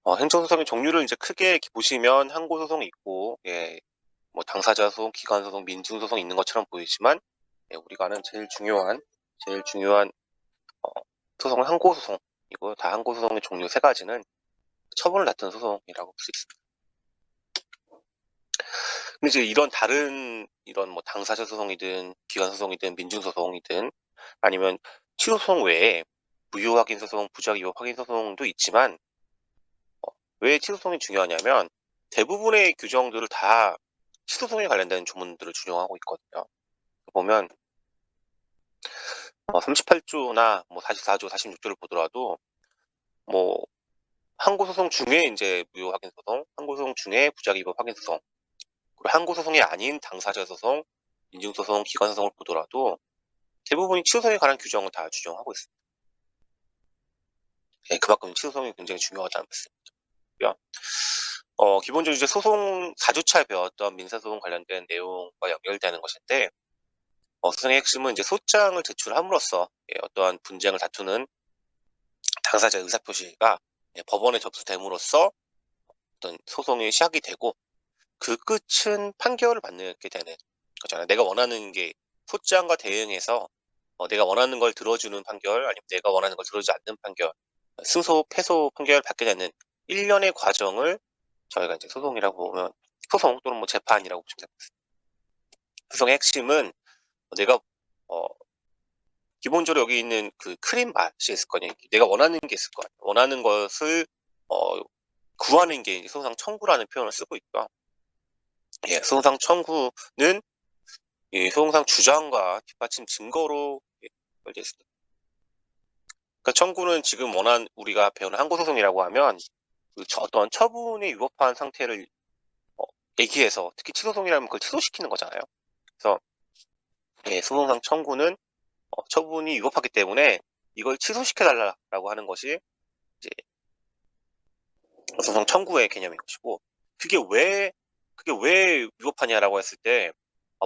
행정소송의 종류를 이제 크게 이렇게 보시면 항고소송이 있고, 예, 뭐 당사자 소송, 기관 소송, 민증 소송 있는 것처럼 보이지만, 예, 우리가 아는 제일 중요한 소송은 항고소송이고, 다 항고소송의 종류 세 가지는 처분을 다툰 소송이라고 볼 수 있습니다. 근데 이제 이런 뭐 당사자 소송이든 기관 소송이든 민증 소송이든 아니면 취소 소송 외에 무효 확인 소송, 부작 위법 확인 소송도 있지만, 왜 취소 소송이 중요하냐면 대부분의 규정들을 다 취소 소송에 관련된 조문들을 준용하고 있거든요. 보면 38조나 뭐 44조, 46조를 보더라도 뭐 항고소송 중에 이제 무효 확인 소송, 항고소송 중에 부작 위법 확인 소송, 그리고 항고소송이 아닌 당사자 소송, 민증 소송, 기관 소송을 보더라도 대부분이 취소소송에 관한 규정을 다 준용하고 있습니다. 네, 그만큼 취소소송이 굉장히 중요하다는 말씀이고요. 기본적으로 이제 소송 4주차에 배웠던 민사소송 관련된 내용과 연결되는 것인데, 소송의 핵심은 이제 소장을 제출함으로써 어떠한 분쟁을 다투는 당사자 의사표시가 법원에 접수됨으로써 어떤 소송이 시작이 되고, 그 끝은 판결을 받게 되는 거잖아요. 내가 원하는 게 소장과 대응해서 내가 원하는 걸 들어주는 판결, 아니면 내가 원하는 걸 들어주지 않는 판결, 승소, 패소 판결을 받게 되는 일련의 과정을 저희가 이제 소송이라고 보면, 소송 또는 뭐 재판이라고 보시면 됩니다. 소송의 핵심은 내가 기본적으로 여기 있는 그 크림 맛이 있을 거냐, 내가 원하는 게 있을 거야. 원하는 것을 구하는 게 이제 소송상 청구라는 표현을 쓰고 있고요. 예, 소송상 청구는 이 소송상 주장과 뒷받침 증거로 걸려 있습니다. 그러니까 청구는 지금 우리가 배우는 항고소송이라고 하면 어떤 처분이 위법한 상태를 얘기해서, 특히 취소소송이라면 그걸 취소시키는 거잖아요. 그래서 예, 소송상 청구는 처분이 위법하기 때문에 이걸 취소시켜달라고 하는 것이 이제 소송 청구의 개념인 것이고, 그게 왜 위법하냐라고 했을 때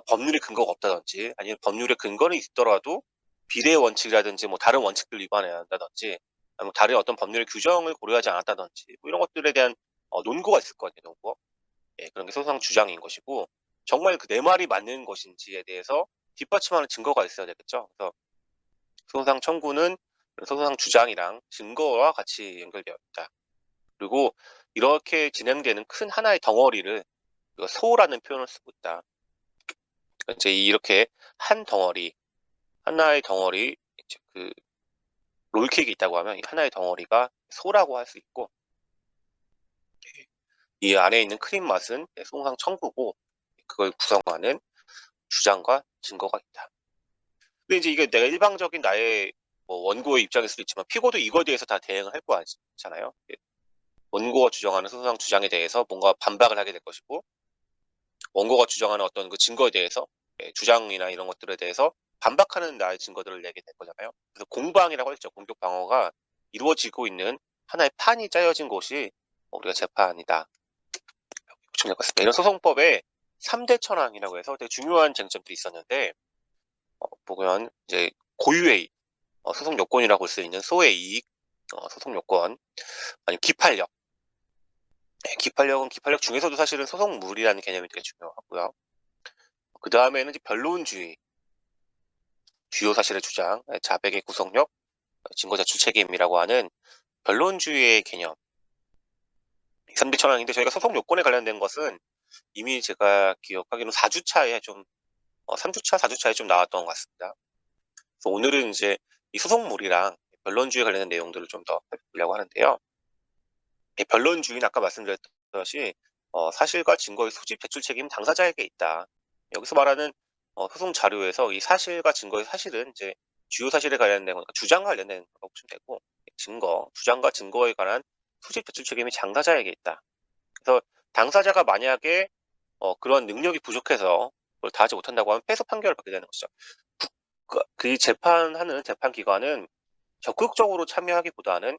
법률의 근거가 없다든지, 아니면 법률의 근거는 있더라도 비례 원칙이라든지 뭐 다른 원칙들을 위반한다든지, 아니면 다른 어떤 법률의 규정을 고려하지 않았다든지, 뭐 이런 것들에 대한 논거가 있을 거거든요. 논거. 예, 그런 게 소송 주장인 것이고, 정말 그 내 말이 맞는 것인지에 대해서 뒷받침하는 증거가 있어야 되겠죠. 그래서 소송상 청구는 소송상 주장이랑 증거와 같이 연결되어 있다. 그리고 이렇게 진행되는 큰 하나의 덩어리를 우리가 소라는 표현을 쓰고 있다. 그러니까 이제 이렇게 하나의 덩어리, 이제 그 롤케이크가 있다고 하면 이 하나의 덩어리가 소라고 할 수 있고, 이 안에 있는 크림 맛은 소송상 청구고, 그걸 구성하는 주장과 증거가 있다. 근데 이제 이게 내가 일방적인 나의 뭐 원고의 입장일 수도 있지만, 피고도 이거에 대해서 다 대응을 할 거잖아요. 원고가 주장하는 소송상 주장에 대해서 뭔가 반박을 하게 될 것이고, 원고가 주장하는 어떤 그 증거에 대해서, 주장이나 이런 것들에 대해서 반박하는 나의 증거들을 내게 될 거잖아요. 그래서 공방이라고 했죠. 공격 방어가 이루어지고 있는 하나의 판이 짜여진 곳이 우리가 재판이다. 보시면 될 것 같습니다. 이런 소송법에 3대 천왕이라고 해서 되게 중요한 쟁점들이 있었는데, 보면 이제 고유의 소송 요건이라고 볼 수 있는 소의 이익, 소송 요건, 아니면 기판력. 기판력은 기판력 중에서도 사실은 소송물이라는 개념이 되게 중요하고요. 그 다음에는 이제 변론주의, 주요 사실의 주장, 자백의 구속력, 증거 자출 책임이라고 하는 변론주의의 개념. 3대 천왕인데, 저희가 소송 요건에 관련된 것은 이미 제가 기억하기로는 4주차에 좀 3주차, 4주차에 좀 나왔던 것 같습니다. 그래서 오늘은 이제 이 소송물이랑 변론주의에 관련된 내용들을 좀 더 살펴보려고 하는데요. 변론주의는 아까 말씀드렸듯이 사실과 증거의 소집 제출 책임은 당사자에게 있다. 여기서 말하는 소송 자료에서 이 사실과 증거의 사실은 이제 주요 사실에 관련된 거니까 주장과 관련된 거라고 보시면 되고, 주장과 증거에 관한 소집 제출 책임이 당사자에게 있다. 그래서 당사자가 만약에 그런 능력이 부족해서 그걸 다 하지 못한다고 하면 패소 판결을 받게 되는 것이죠. 그 재판하는 재판기관은 적극적으로 참여하기보다는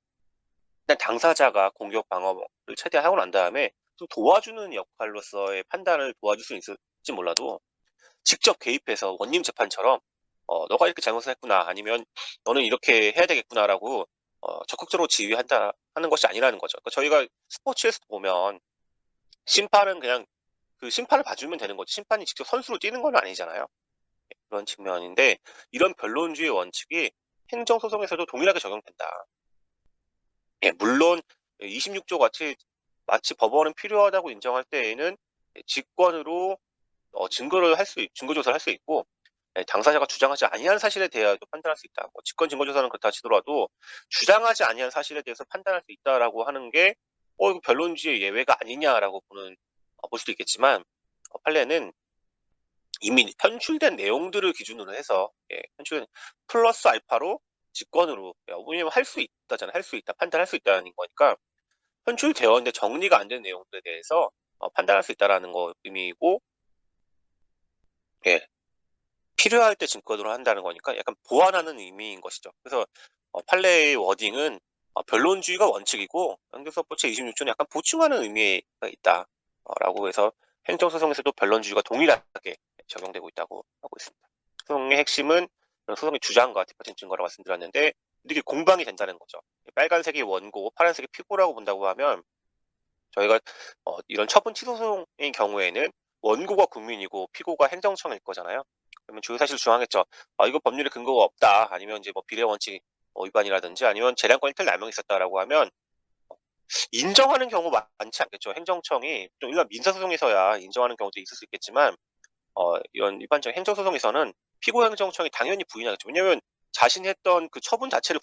일단 당사자가 공격 방어를 최대한 하고 난 다음에 좀 도와주는 역할로서의 판단을 도와줄 수 있을지 몰라도, 직접 개입해서 원님 재판처럼 너가 이렇게 잘못을 했구나, 아니면 너는 이렇게 해야 되겠구나라고 적극적으로 지휘한다, 하는 것이 아니라는 거죠. 그러니까 저희가 스포츠에서 보면 심판은 그냥 그 심판을 봐주면 되는 거지 심판이 직접 선수로 뛰는 건 아니잖아요. 그런 측면인데 이런 변론주의 원칙이 행정소송에서도 동일하게 적용된다. 물론 26조 같이 마치 법원은 필요하다고 인정할 때에는 직권으로 증거 조사를 할 수 있고 당사자가 주장하지 아니한 사실에 대하여도 판단할 수 있다. 직권 증거 조사는 그렇다 치더라도 주장하지 아니한 사실에 대해서 판단할 수 있다라고 하는 게 이거 변론주의 예외가 아니냐라고 볼 수도 있겠지만 판례는 이미 편출된 내용들을 기준으로 해서 편출된 플러스 알파로 직권으로 왜냐면 할 수 있다잖아요. 할 수 있다. 판단할 수 있다는 거니까 편출되어 있는데 정리가 안 된 내용들에 대해서 판단할 수 있다라는 거 의미이고 예, 필요할 때 증권으로 한다는 거니까 약간 보완하는 의미인 것이죠. 그래서 판례의 워딩은 변론주의가 원칙이고 행정소송법 제26조는 약간 보충하는 의미가 있다라고 해서 행정소송에서도 변론주의가 동일하게 적용되고 있다고 하고 있습니다. 소송의 핵심은 소송의 주장과 뒷받침 증거라고 말씀드렸는데 이렇게 공방이 된다는 거죠. 빨간색이 원고, 파란색이 피고라고 본다고 하면 저희가 이런 처분 취소 소송의 경우에는 원고가 국민이고 피고가 행정청일 거잖아요. 그러면 주요사실 주장했죠. 이거 법률에 근거가 없다. 아니면 이제 뭐 비례 원칙 위반이라든지 아니면 재량권 이탈 남용이 있었다라고 하면 인정하는 경우 많지 않겠죠. 행정청이 좀 일반 민사소송에서야 인정하는 경우도 있을 수 있겠지만 이런 일반적 행정소송에서는 피고 행정청이 당연히 부인하겠죠. 왜냐하면 자신이 했던 그 처분 자체를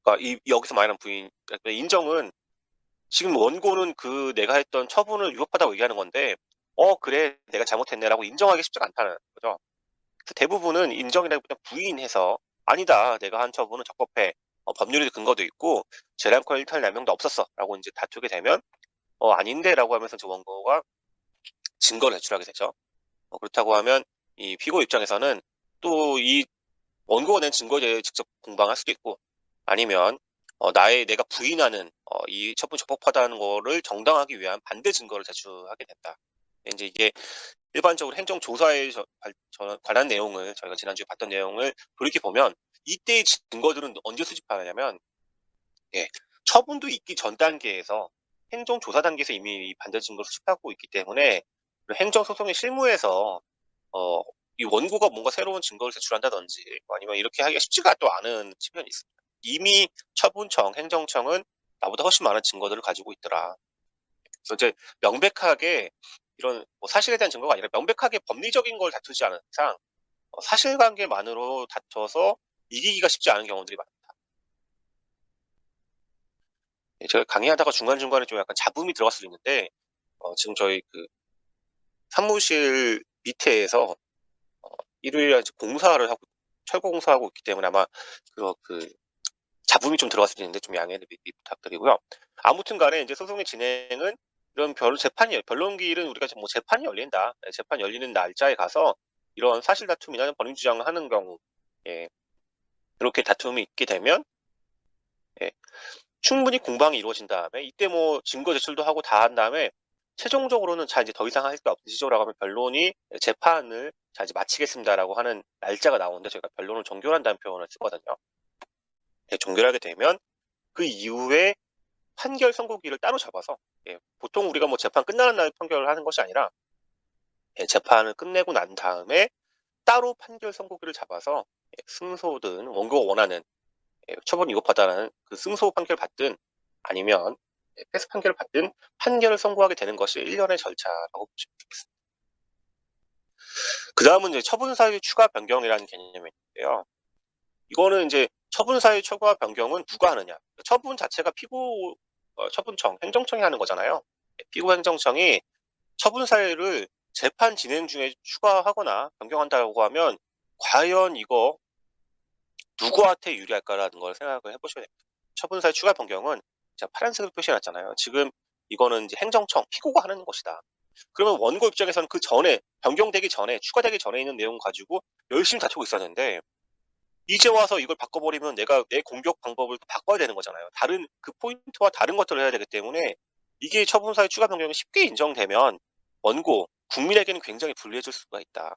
그러니까 여기서 말하는 부인, 그러니까 인정은 지금 원고는 그 내가 했던 처분을 위법하다고 얘기하는 건데 그래 내가 잘못했네라고 인정하기 쉽지가 않다는 거죠. 그래서 대부분은 인정이라기보다 부인해서 아니다 내가 한 처분은 적법해 법률의 근거도 있고 재량권 일탈 남용도 없었어라고 이제 다투게 되면 아닌데라고 하면서 저 원고가 증거를 제출하게 되죠. 그렇다고 하면 이 피고 입장에서는 또 이 원고가 낸 증거에 대해 직접 공방할 수도 있고 아니면 내가 부인하는 이 처분 적법하다는 거를 정당하기 위한 반대 증거를 제출하게 된다. 이제 이게 일반적으로 행정조사에 관한 내용을 저희가 지난주에 봤던 내용을 돌이켜 보면 이때의 증거들은 언제 수집하냐면 처분도 있기 전 단계에서 행정조사 단계에서 이미 이 반대 증거를 수집하고 있기 때문에 행정소송의 실무에서 이 원고가 뭔가 새로운 증거를 제출한다든지 아니면 이렇게 하기가 쉽지가 또 않은 측면이 있습니다. 이미 처분청, 행정청은 나보다 훨씬 많은 증거들을 가지고 있더라. 그래서 이제 명백하게 이런 사실에 대한 증거가 아니라 명백하게 법리적인 걸 다투지 않은 이상 사실관계만으로 다퉈서 이기기가 쉽지 않은 경우들이 많다. 제가 강의하다가 중간중간에 좀 약간 잡음이 들어갈 수도 있는데 지금 저희 그 사무실 밑에에서 일요일에 공사를 하고 철거 공사하고 있기 때문에 아마 그 잡음이 좀 들어갈 수도 있는데 좀 양해를 미리 부탁드리고요. 아무튼 간에 이제 소송의 진행은 이런 변론기일은 우리가 뭐 재판이 열린다. 재판 열리는 날짜에 가서 이런 사실 다툼이나 법리 주장을 하는 경우 이렇게 다툼이 있게 되면 충분히 공방이 이루어진 다음에 이때 뭐 증거 제출도 하고 다 한 다음에 최종적으로는 자 이제 더 이상 할 게 없으시죠라고 하면 변론이 재판을 자 이제 마치겠습니다라고 하는 날짜가 나오는데 저희가 변론을 종결한다는 표현을 쓰거든요. 종결하게 되면 그 이후에 판결 선고기를 따로 잡아서 보통 우리가 뭐 재판 끝나는 날 판결을 하는 것이 아니라 재판을 끝내고 난 다음에 따로 판결 선고기를 잡아서 승소든 원고가 원하는 처분 위법하다는 그 승소 판결 받든 아니면 패스 판결을 받든 판결을 선고하게 되는 것이 일련의 절차라고 보시면 되겠습니다. 그 다음은 이제 처분 사유 추가 변경이라는 개념이 있는데요. 이거는 이제 처분 사유 추가 변경은 누가 하느냐? 처분 자체가 피고 처분청, 행정청이 하는 거잖아요. 피고 행정청이 처분 사유를 재판 진행 중에 추가하거나 변경한다고 하면 과연 이거 누구한테 유리할까라는 걸 생각을 해보셔야 됩니다. 처분 사유 추가 변경은 제가 파란색으로 표시해놨잖아요. 지금 이거는 이제 행정청, 피고가 하는 것이다. 그러면 원고 입장에서는 그 전에 변경되기 전에 추가되기 전에 있는 내용 가지고 열심히 다투고 있었는데 이제 와서 이걸 바꿔버리면 내가 내 공격 방법을 바꿔야 되는 거잖아요. 다른 그 포인트와 다른 것들을 해야 되기 때문에 이게 처분사유 추가 변경이 쉽게 인정되면 원고, 국민에게는 굉장히 불리해질 수가 있다.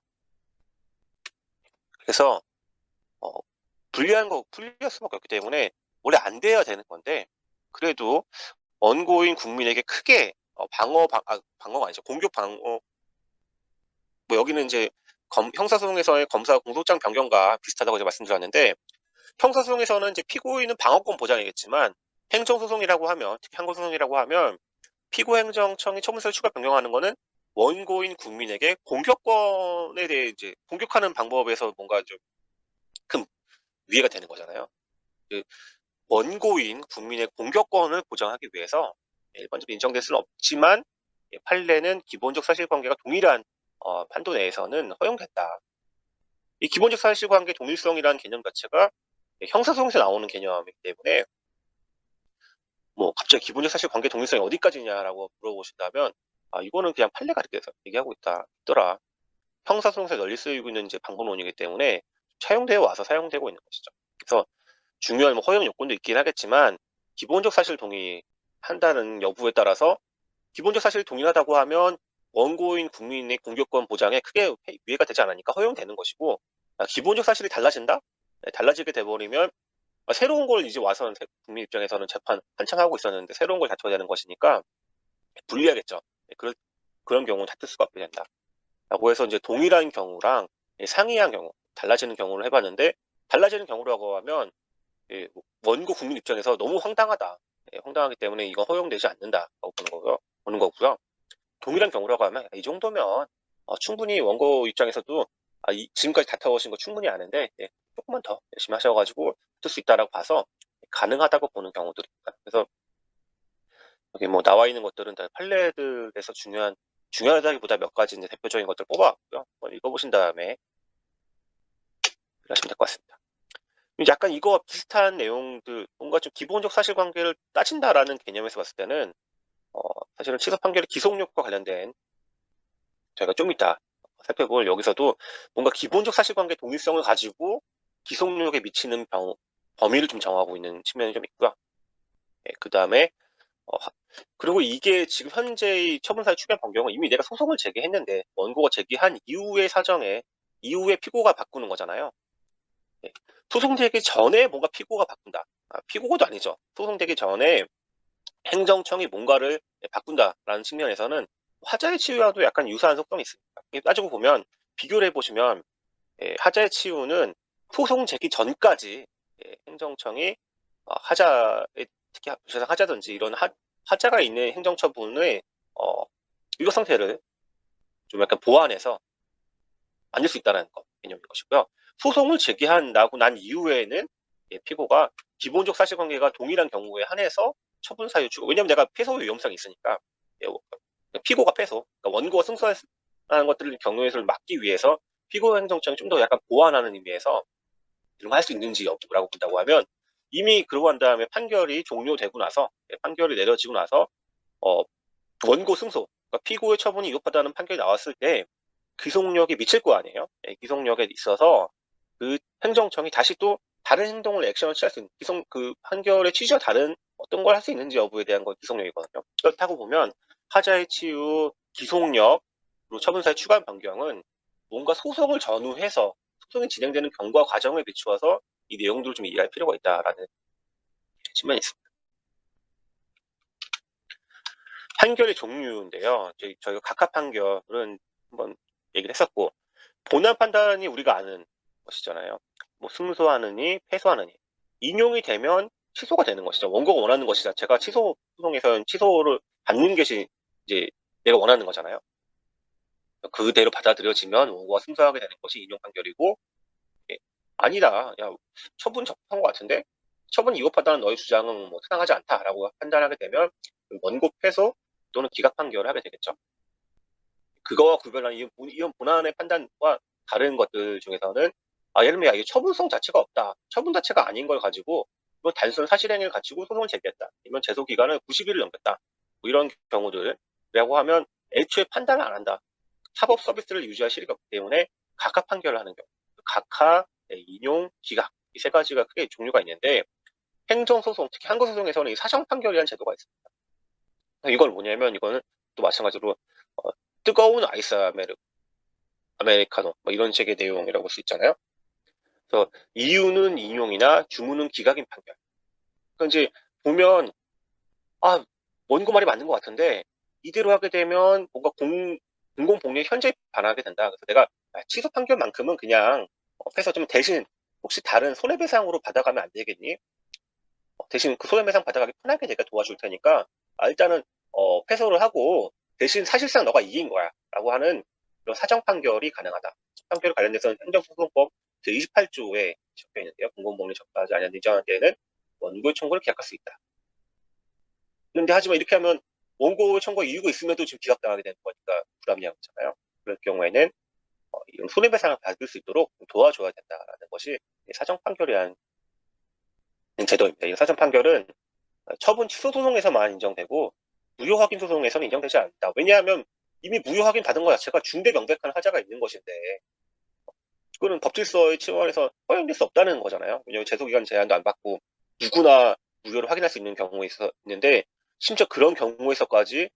그래서 불리할 수밖에 없기 때문에 원래 안 돼야 되는 건데 그래도 원고인 국민에게 크게 방어가 아니죠. 공격 방어 뭐 여기는 이제 형사소송에서의 검사 공소장 변경과 비슷하다고 이제 말씀드렸는데 형사소송에서는 이제 피고인은 방어권 보장이겠지만 행정소송이라고 하면 특히 항고소송이라고 하면 피고행정청이 처분서를 추가 변경하는 거는 원고인 국민에게 공격권에 대해 이제 공격하는 방법에서 뭔가 좀 큰 위해가 되는 거잖아요. 그 원고인 국민의 공격권을 보장하기 위해서 일반적으로 인정될 수는 없지만 판례는 기본적 사실관계가 동일한 판도 내에서는 허용된다. 이 기본적 사실관계 동일성이라는 개념 자체가 형사소송에서 나오는 개념이기 때문에 뭐 갑자기 기본적 사실관계 동일성이 어디까지냐라고 물어보신다면 이거는 그냥 판례가 이렇게 얘기하고 있더라. 형사소송에서 널리 쓰이고 있는 이제 방법론이기 때문에 차용되어 와서 사용되고 있는 것이죠. 그래서 중요한 뭐 허용 요건도 있긴 하겠지만 기본적 사실 동의한다는 여부에 따라서 기본적 사실 동일하다고 하면 원고인 국민의 공격권 보장에 크게 위해가 되지 않으니까 허용되는 것이고 기본적 사실이 달라진다? 네, 달라지게 돼버리면 새로운 걸 이제 와서는 국민 입장에서는 재판 한창 하고 있었는데 새로운 걸 다퉈야 되는 것이니까 불리하겠죠. 네, 그런 경우는 다툴 수가 없게 된다. 라고 해서 이제 동일한 경우랑 상이한 경우, 달라지는 경우를 해봤는데 달라지는 경우라고 하면 원고 국민 입장에서 너무 황당하다. 황당하기 때문에 이건 허용되지 않는다라고 보는 거고요. 동일한 경우라고 하면 이 정도면 충분히 원고 입장에서도 지금까지 다퉈오신 거 충분히 아는데 조금만 더 열심히 하셔가지고 다툴 수 있다라고 봐서 가능하다고 보는 경우들이 있다. 그래서 여기 뭐 나와 있는 것들은 다 판례들에서 중요하다기보다 몇 가지 이제 대표적인 것들 뽑아왔고요. 한번 읽어보신 다음에 하시면 될 것 같습니다. 약간 이거와 비슷한 내용들, 뭔가 좀 기본적 사실관계를 따진다라는 개념에서 봤을 때는 사실은 취소 판결의 기속력과 관련된 저희가 좀 이따 살펴볼 여기서도 뭔가 기본적 사실관계 동일성을 가지고 기속력에 미치는 범위를 좀 정하고 있는 측면이 좀 있고요. 그 다음에 그리고 이게 지금 현재의 처분사의 추경 변경은 이미 내가 소송을 제기했는데 원고가 제기한 이후의 사정에 이후에 피고가 바꾸는 거잖아요. 소송 제기 전에 뭔가 피고가 바꾼다. 피고도 아니죠. 소송 제기 전에 행정청이 뭔가를 바꾼다라는 측면에서는 하자의 치유와도 약간 유사한 속성이 있습니다. 따지고 보면 비교를 해보시면 하자의 치유는 소송 제기 전까지 행정청이 하자에 특히 부실상 하자든지 이런 하자가 있는 행정처분의 유효 상태를 좀 약간 보완해서 만들 수 있다는 개념인 것이고요. 소송을 제기한다고 난 이후에는 피고가 기본적 사실관계가 동일한 경우에 한해서 처분 사유 추가. 왜냐면 내가 패소 위험성이 있으니까 피고가 패소, 그러니까 원고가 승소하는 것들을 경우에를 막기 위해서 피고 행정청이 좀 더 약간 보완하는 의미에서 이런 거 할 수 있는지 여부라고 본다고 하면 이미 그러고 한 다음에 판결이 종료되고 나서 판결이 내려지고 나서 원고 승소, 그러니까 피고의 처분이 위법하다는 판결이 나왔을 때 기속력이 미칠 거 아니에요. 기속력에 있어서 그 행정청이 다시 또 다른 행동을 액션을 취할 수 있는 그 판결의 취지와 다른 어떤 걸 할 수 있는지 여부에 대한 건 기속력이거든요. 그렇다고 보면 하자의 치유, 기속력, 그리고 처분사의 추가 변경은 뭔가 소송을 전후해서 소송이 진행되는 경과 과정을 비추어서 이 내용들을 좀 이해할 필요가 있다라는 측면이 있습니다. 판결의 종류인데요. 저희가 각하 판결은 한번 얘기를 했었고 본안 판단이 우리가 아는 것이잖아요. 뭐 승소하느니 패소하느니 인용이 되면 취소가 되는 것이죠. 원고가 원하는 것이 자체가 취소 소송에서는 취소를 받는 것이 이제 내가 원하는 거잖아요. 그대로 받아들여지면 원고가 승소하게 되는 것이 인용 판결이고 아니다. 야 처분 적합한 것 같은데 처분이 위법하다는 너의 주장은 뭐 타당하지 않다라고 판단하게 되면 원고 패소 또는 기각 판결을 하게 되겠죠. 그거와 구별한 이런 본안의 판단과 다른 것들 중에서는 예를 들면 이게 처분성 자체가 없다. 처분 자체가 아닌 걸 가지고 이건 단순 사실행위를 가지고 소송을 제기했다. 아니면 제소 기간을 90일을 넘겼다. 뭐 이런 경우들이라고 하면 애초에 판단을 안 한다. 사법 서비스를 유지할 실익이 없기 때문에 각하 판결을 하는 경우. 각하, 인용, 기각 이 세 가지가 크게 종류가 있는데 행정소송, 특히 항고소송에서는 사정 판결이라는 제도가 있습니다. 이건 뭐냐면 이거는 또 마찬가지로 뜨거운 아이스 아메리카노 뭐 이런 식의 내용이라고 볼 수 있잖아요. 그래서 이유는 인용이나 주문은 기각인 판결. 그러니까 이제 보면 아, 원고 말이 맞는 것 같은데 이대로 하게 되면 뭔가 공공복리에 현저히 반하게 된다. 그래서 내가 취소 판결만큼은 그냥 해서 좀 대신 혹시 다른 손해배상으로 받아가면 안 되겠니? 대신 그 손해배상 받아가기 편하게 내가 도와줄 테니까 일단은 패소를 하고 대신 사실상 너가 이긴 거야 라고 하는 그런 사정 판결이 가능하다. 판결 관련돼서는 행정소송법 제28조에 적혀 있는데요. 공공복리 적발하지 아니한 인정한 때에는 원고의 청구를 기각할 수 있다. 그런데 하지만 이렇게 하면 원고 청구 이유가 있음에도 지금 기각당하게 되는 거니까 불합리하잖아요. 그럴 경우에는 이런 손해배상을 받을 수 있도록 도와줘야 된다라는 것이 사정 판결이라는 제도입니다. 이 사정 판결은 처분 취소 소송에서만 인정되고 무효 확인 소송에서는 인정되지 않는다. 왜냐하면 이미 무효 확인 받은 것 자체가 중대 명백한 하자가 있는 것인데 그거는 법질서의 치원에서 허용될 수 없다는 거잖아요. 왜냐하면 제소기간 제한도 안 받고 누구나 무효를 확인할 수 있는 경우에 있는데 심지어 그런 경우에서까지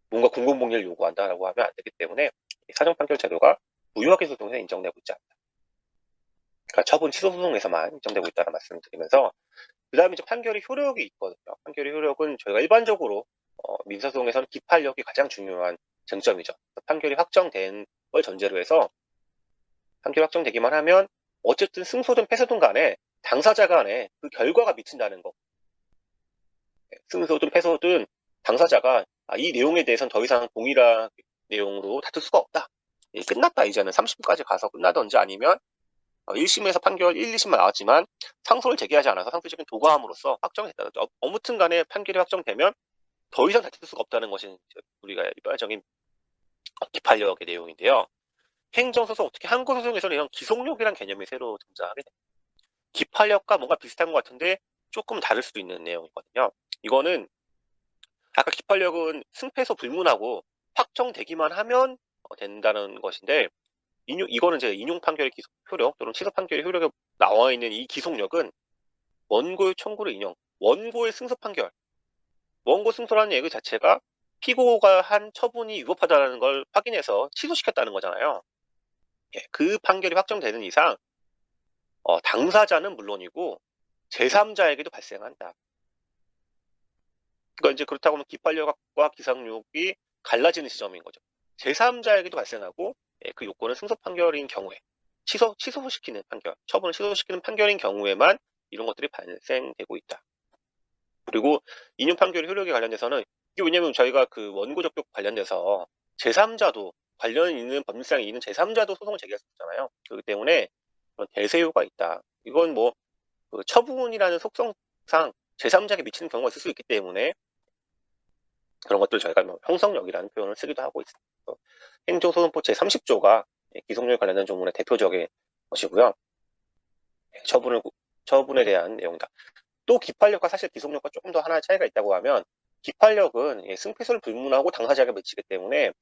뭔가 공공복리를 요구한다라고 하면 안 되기 때문에 사정 판결 제도가 무효 확인 소송에서 인정되고 있지 않다. 그러니까 처분 취소 소송에서만 인정되고 있다는 말씀을 드리면서 그 다음에 이제 판결의 효력이 있거든요. 판결의 효력은 저희가 일반적으로 민사소송에서는 기판력이 가장 중요한 쟁점이죠. 판결이 확정된 걸 전제로 해서 판결이 확정되기만 하면 어쨌든 승소든 패소든 간에 당사자 간에 그 결과가 미친다는 거. 승소든 패소든 당사자가 이 내용에 대해서는 더 이상 동일한 내용으로 다툴 수가 없다. 끝났다 이제는 30분까지 가서 끝나든지 아니면 1심에서 판결 1, 2심만 나왔지만 상소를 제기하지 않아서 상대적인 도과함으로써 확정했다. 아무튼 간에 판결이 확정되면 더 이상 다툴 수가 없다는 것이 우리가 일반적인 기판력의 내용인데요. 행정소송, 특히 항고소송에서는 이런 기속력이라는 개념이 새로 등장하게 됩니다. 기판력과 뭔가 비슷한 것 같은데 조금 다를 수도 있는 내용이거든요. 이거는 아까 기판력은 승패소 불문하고 확정되기만 하면 된다는 것인데 이거는 제가 인용 판결의 기속 효력 또는 취소 판결의 효력에 나와 있는 이 기속력은 원고의 청구를 인용, 원고의 승소 판결, 원고 승소라는 얘기 자체가 피고가 한 처분이 위법하다는 걸 확인해서 취소시켰다는 거잖아요. 그 판결이 확정되는 이상 당사자는 물론이고 제3자에게도 발생한다. 그러니까 이제 그렇다고 하면 기판력과 기상력이 갈라지는 지점인 거죠. 제3자에게도 발생하고 그 요건은 승소 판결인 경우에 취소시키는 판결, 처분을 취소시키는 판결인 경우에만 이런 것들이 발생되고 있다. 그리고 인용 판결의 효력에 관련돼서는 이게 왜냐면 저희가 그 원고 적격 관련돼서 제3자도 관련 있는 법률상에 있는 제3자도 소송을 제기할 수 있잖아요. 그렇기 때문에 그런 대세효가 있다. 이건 뭐 그 처분이라는 속성상 제3자에게 미치는 경우가 있을 수 있기 때문에 그런 것들 저희가 뭐 형성력이라는 표현을 쓰기도 하고 있습니다. 행정소송법 제30조가 기속력 관련된 조문의 대표적인 것이고요. 처분에 대한 내용이다. 또 기판력과 사실 기속력과 조금 더 하나의 차이가 있다고 하면 기판력은 승패소를 불문하고 당사자가 미치기 때문에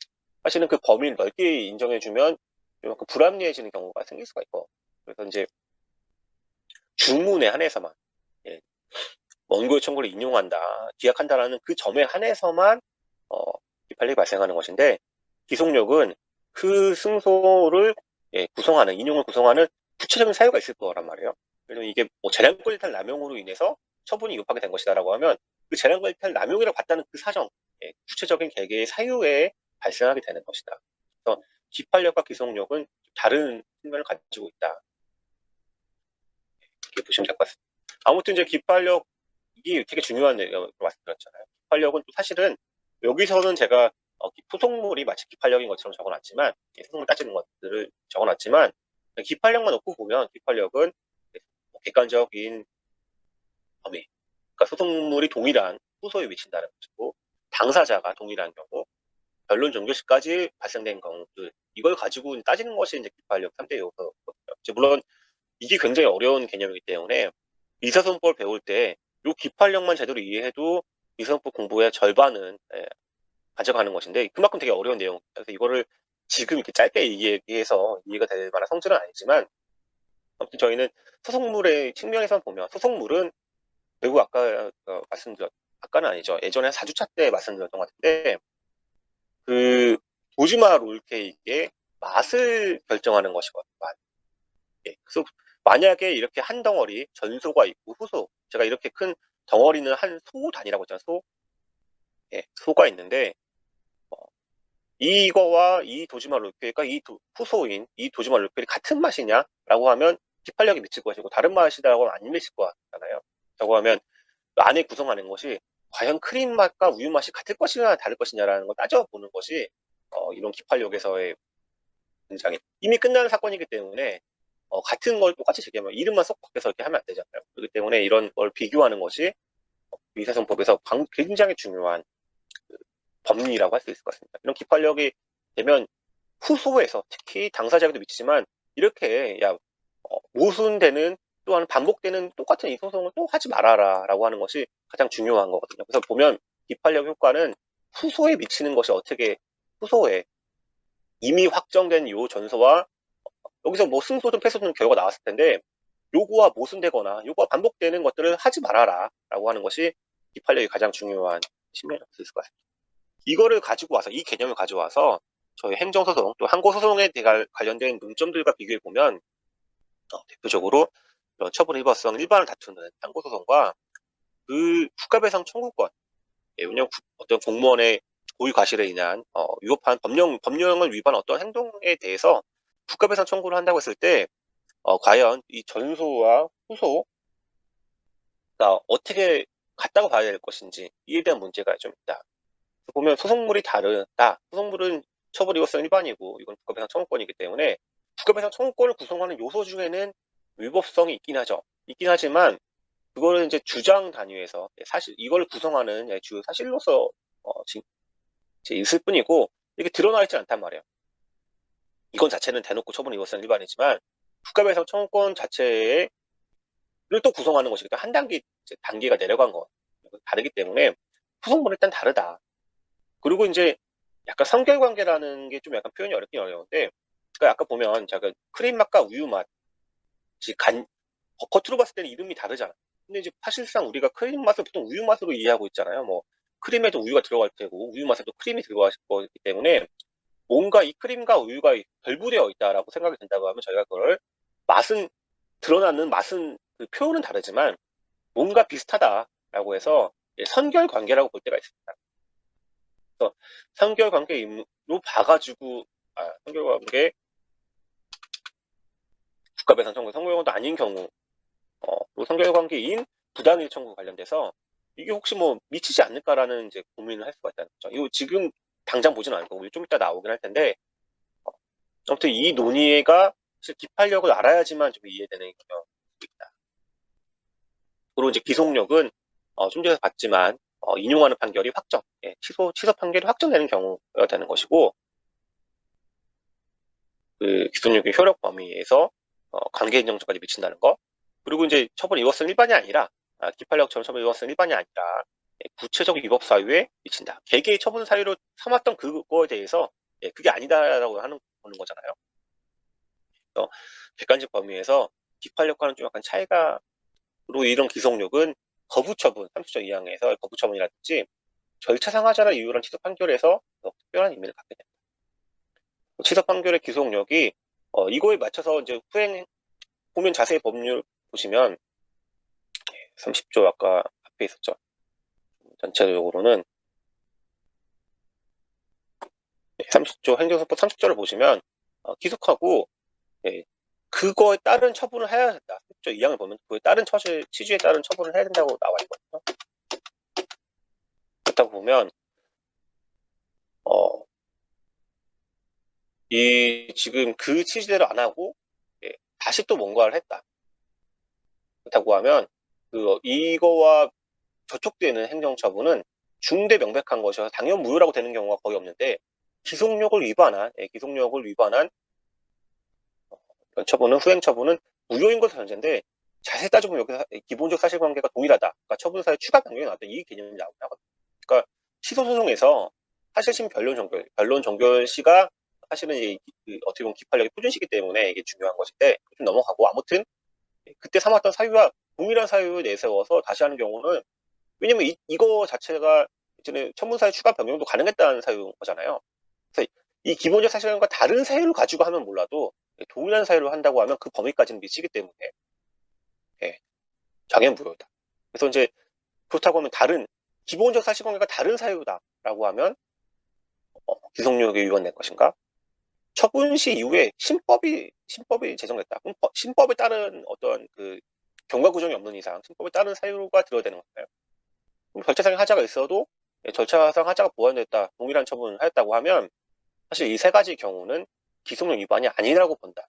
사실은 그 범위를 넓게 인정해주면 그 불합리해지는 경우가 생길 수가 있고 그래서 이제 주문에 한해서만 원고의 청구를 인용한다, 기각한다라는 그 점에 한해서만 기판력이 발생하는 것인데 기속력은 그 승소를 구성하는 인용을 구성하는 구체적인 사유가 있을 거란 말이에요. 그래서 이게 뭐 재량권이탈 남용으로 인해서 처분이 위법하게 된 것이다라고 하면 그 재량권이탈 남용이라고 봤다는 그 사정, 구체적인 개개의 사유에 발생하게 되는 것이다. 그래서 기판력과 기속력은 다른 측면을 가지고 있다. 이렇게 보시면 될 것 같습니다. 아무튼 이제 기판력 이게 되게 중요한 내용으로 말씀드렸잖아요. 기판력은 또 사실은 여기서는 제가 소송물이 마치 기판력인 것처럼 적어놨지만 소송을 따지는 것들을 적어놨지만 기판력만 놓고 보면 기판력은 객관적인 범위, 그러니까 소송물이 동일한 후소에 미친다는 것이고 당사자가 동일한 경우, 변론 종결시까지 발생된 경우들 이걸 가지고 따지는 것이 이제 기판력 3대 요소거든요. 물론 이게 굉장히 어려운 개념이기 때문에 민사소송법을 배울 때 이 기판력만 제대로 이해해도 민사소송법 공부의 절반은 가져가는 것인데 그만큼 되게 어려운 내용. 그래서 이거를 지금 이렇게 짧게 얘기해서 이해가 될 만한 성질은 아니지만 아무튼 저희는 소송물의 측면에서 보면 소송물은 결국 아까 아까는 아니죠. 예전에 4주차 때 말씀드렸던 것 같은데 그 도지마 롤케이크의 맛을 결정하는 것이거든요. 그래서 만약에 이렇게 한 덩어리 전소가 있고 후소, 제가 이렇게 큰 덩어리는 한 소 단위라고 했잖아요. 소가 있는데 이거와 이 도지마 롤케이크가 후소인 이 도지마 롤케이크 같은 맛이냐라고 하면 기판력이 미칠 것이고 다른 맛이라고 하면 안 미칠 것 같잖아요. 라고 하면 안에 구성하는 것이 과연 크림 맛과 우유 맛이 같을 것이냐 다를 것이냐라는 걸 따져보는 것이 이런 기판력에서의 굉장히 이미 끝나는 사건이기 때문에 같은 걸 똑같이 제기하면 이름만 쏙 바뀌어서 이렇게 하면 안 되잖아요. 그렇기 때문에 이런 걸 비교하는 것이 위사성법에서 굉장히 중요한 법리라고 할 수 있을 것 같습니다. 이런 기판력이 되면 후소에서 특히 당사자에게도 미치지만 이렇게 모순되는 또한 반복되는 똑같은 이 소송을 또 하지 말아라 라고 하는 것이 가장 중요한 거거든요. 그래서 보면 기판력 효과는 후소에 미치는 것이 어떻게 후소에 이미 확정된 요 전서와 여기서 뭐 승소든 패소든 결과가 나왔을 텐데 요거와 모순되거나 요거와 반복되는 것들을 하지 말아라 라고 하는 것이 기판력이 가장 중요한 측면일 수 있을 것 같습니다. 이거를 가지고 와서 이 개념을 가져와서 저희 행정소송 또 항고소송에 관련된 문점들과 비교해 보면 대표적으로 처분 위법성 일반을 다투는 항고소송과 그 국가배상 청구권 왜냐하면 어떤 공무원의 고의 과실에 인한 위법한 법령을 위반한 어떤 행동에 대해서 국가배상 청구를 한다고 했을 때 과연 이 전소와 후소가 어떻게 같다고 봐야 될 것인지 이에 대한 문제가 좀 있다. 보면 소송물이 다르다. 소송물은 처분 위법성 일반이고 이건 국가배상 청구권이기 때문에 국가배상 청구권을 구성하는 요소 중에는 위법성이 있긴 하죠. 있긴 하지만 그거는 이제 주장 단위에서 사실 이걸 구성하는 주요 사실로서 이제 있을 뿐이고 이게 드러나 있지 않단 말이에요. 이건 자체는 대놓고 처분 위법성 일반이지만 국가배상 청구권 자체를 또 구성하는 것이기 때문에 한 단계가 내려간 거 다르기 때문에 구성물은 일단 다르다. 그리고 이제 약간 선결관계라는 게 좀 약간 표현이 어렵긴 어려운데 그러니까 아까 보면 제가 크림 맛과 우유 맛 겉으로 봤을 때는 이름이 다르잖아. 근데 이제 사실상 우리가 크림 맛을 보통 우유 맛으로 이해하고 있잖아요. 뭐 크림에도 우유가 들어갈 테고 우유 맛에도 크림이 들어갈 거기 때문에 뭔가 이 크림과 우유가 결부되어 있다라고 생각이 든다고 하면 저희가 그걸 드러나는 맛은 그 표현은 다르지만 뭔가 비슷하다라고 해서 선결관계라고 볼 때가 있습니다. 그래서 선결관계로 봐가지고 선결관계 국가배상 청구 선결관계도 아닌 경우 선결관계인 부당일 청구 관련돼서 이게 혹시 뭐 미치지 않을까라는 이제 고민을 할 수가 있다는 거죠. 이거 지금 당장 보지는 않을 거고 좀 이따 나오긴 할 텐데 아무튼 이 논의가 사실 기판력을 알아야지만 좀 이해되는 경우입니다. 그리고 이제 기속력은 좀 전에 봤지만 인용하는 판결이 취소 판결이 확정되는 경우가 되는 것이고 그 기속력의 효력 범위에서 관계 인정까지 미친다는 거. 그리고 이제 처분 위법성 일반이 아니라 기판력처럼 처분 위법성 일반이 아니라 구체적 위법 사유에 미친다. 개개의 처분 사유로 삼았던 그거에 대해서 그게 아니다라고 보는 거잖아요. 객관적 범위에서 기판력과는 좀 약간 차이가 그리고 이런 기속력은 거부처분 30조 이항에서 거부처분이라든지 절차상 하자를 이유로 취소 판결에서 특별한 의미를 갖게 됩니다. 취소 판결의 기속력이 이거에 맞춰서 이제 보면 자세히 법률 보시면 30조 아까 앞에 있었죠. 전체적으로는 30조 행정소법 30조를 보시면 기속하고 그거에 따른 처분을 해야 된다. 30조 2항을 보면 그에 따른 취지에 따른 처분을 해야 된다고 나와 있거든요. 그렇다고 보면 지금 그 취지대로 안 하고 다시 또 뭔가를 했다. 그렇다고 하면 이거와 저촉되는 행정처분은 중대 명백한 것이어서 당연 무효라고 되는 경우가 거의 없는데 기속력을 위반한 처분은 후행 처분은 무효인 것은 전제인데 자세히 따져보면 여기서 기본적 사실관계가 동일하다. 그러니까 처분사의 추가 변경이 나왔다. 이 개념이 나오긴 하거든요. 그러니까 취소소송에서 사실심 변론 정결 시가 사실은 어떻게 보면 기판력의 표준시기 때문에 이게 중요한 것인데 좀 넘어가고 아무튼 그때 삼았던 사유와 동일한 사유를 내세워서 다시 하는 경우는 왜냐면 이거 자체가 이제는 처분사의 추가 변경도 가능했다는 사유인 거잖아요. 그래서 이 기본적 사실과 다른 사유를 가지고 하면 몰라도 동일한 사유를 한다고 하면 그 범위까지는 미치기 때문에 당연 무효다. 그래서 이제 그렇다고 하면 기본적 사실관계가 다른 사유다라고 하면 기속력이 위반될 것인가? 처분 시 이후에 신법이 제정됐다. 그럼 신법에 따른 어떤 그 경과 규정이 없는 이상 신법에 따른 사유가 들어야 되는 건가요? 그럼 절차상 하자가 있어도 절차상 하자가 보완됐다, 동일한 처분을 하였다고 하면 사실 이 세 가지 경우는 기속력 위반이 아니라고 본다.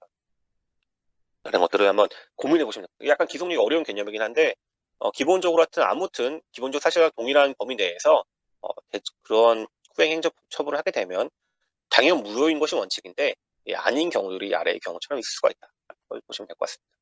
라는 것들을 한번 고민해 보시면 됩니다. 약간 기속력이 어려운 개념이긴 한데 기본적으로 아무튼 기본적 사실과 동일한 범위 내에서 그런 후행 행정 처분을 하게 되면 당연 무효인 것이 원칙인데 아닌 경우들이 아래의 경우처럼 있을 수가 있다. 보시면 될 것 같습니다.